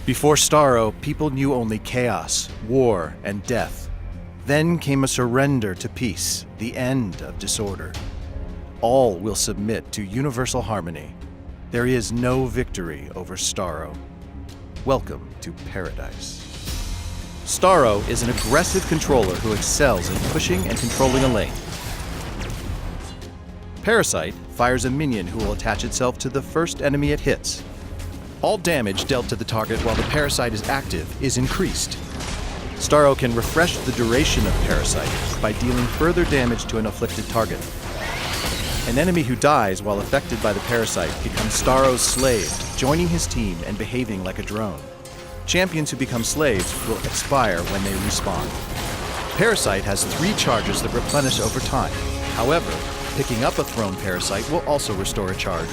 Before Starro, people knew only chaos, war, and death. Then came a surrender to peace, the end of disorder. All will submit to universal harmony. There is no victory over Starro. Welcome to paradise. Starro is an aggressive controller who excels in pushing and controlling a lane. Parasite fires a minion who will attach itself to the first enemy it hits. All damage dealt to the target while the parasite is active is increased. Starro can refresh the duration of Parasite by dealing further damage to an afflicted target. An enemy who dies while affected by the parasite becomes Starro's slave, joining his team and behaving like a drone. Champions who become slaves will expire when they respawn. Parasite has 3 charges that replenish over time. However, picking up a thrown parasite will also restore a charge.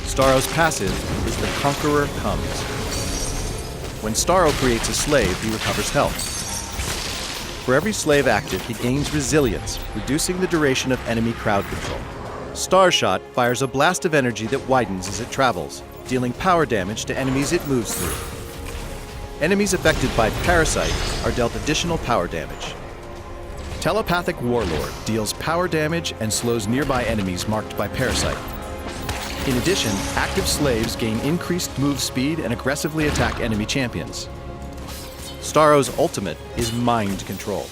Starro's passive is the Conqueror Comes. When Starro creates a slave, he recovers health. For every slave active, he gains resilience, reducing the duration of enemy crowd control. Starshot fires a blast of energy that widens as it travels, dealing power damage to enemies it moves through. Enemies affected by Parasite are dealt additional power damage. Telepathic Warlord deals power damage and slows nearby enemies marked by Parasite. In addition, active slaves gain increased move speed and aggressively attack enemy champions. Starro's ultimate is Mind Control.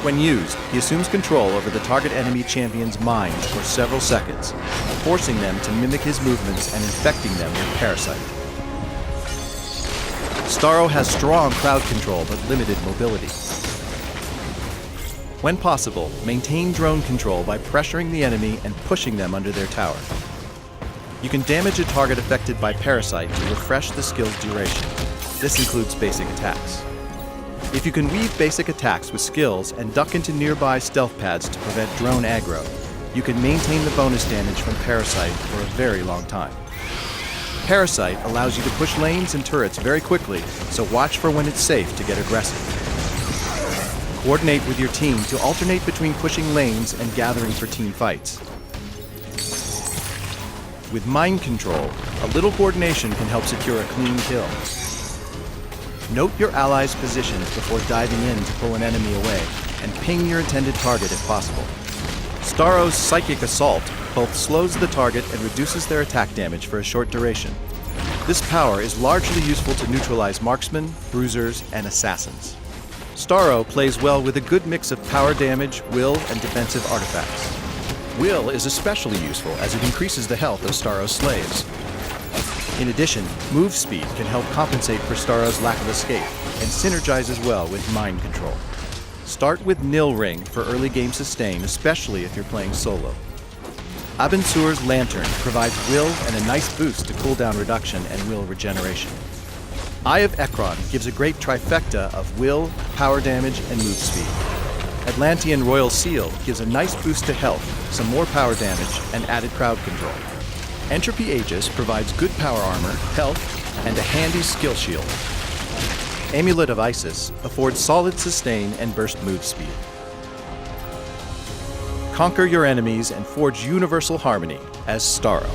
When used, he assumes control over the target enemy champion's mind for several seconds, forcing them to mimic his movements and infecting them with Parasite. Starro has strong crowd control but limited mobility. When possible, maintain drone control by pressuring the enemy and pushing them under their tower. You can damage a target affected by Parasite to refresh the skill's duration. This includes basic attacks. If you can weave basic attacks with skills and duck into nearby stealth pads to prevent drone aggro, you can maintain the bonus damage from Parasite for a very long time. Parasite allows you to push lanes and turrets very quickly, so watch for when it's safe to get aggressive. Coordinate with your team to alternate between pushing lanes and gathering for team fights. With Mind Control, a little coordination can help secure a clean kill. Note your allies' positions before diving in to pull an enemy away, and ping your intended target if possible. Starro's Psychic Assault both slows the target and reduces their attack damage for a short duration. This power is largely useful to neutralize marksmen, bruisers, and assassins. Starro plays well with a good mix of power damage, will, and defensive artifacts. Will is especially useful as it increases the health of Starro's slaves. In addition, move speed can help compensate for Starro's lack of escape, and synergizes well with Mind Control. Start with Nil Ring for early game sustain, especially if you're playing solo. Abensur's Lantern provides will and a nice boost to cooldown reduction and will regeneration. Eye of Ekron gives a great trifecta of will, power damage, and move speed. Atlantean Royal Seal gives a nice boost to health, some more power damage, and added crowd control. Entropy Aegis provides good power armor, health, and a handy skill shield. Amulet of Isis affords solid sustain and burst move speed. Conquer your enemies and forge universal harmony as Starro.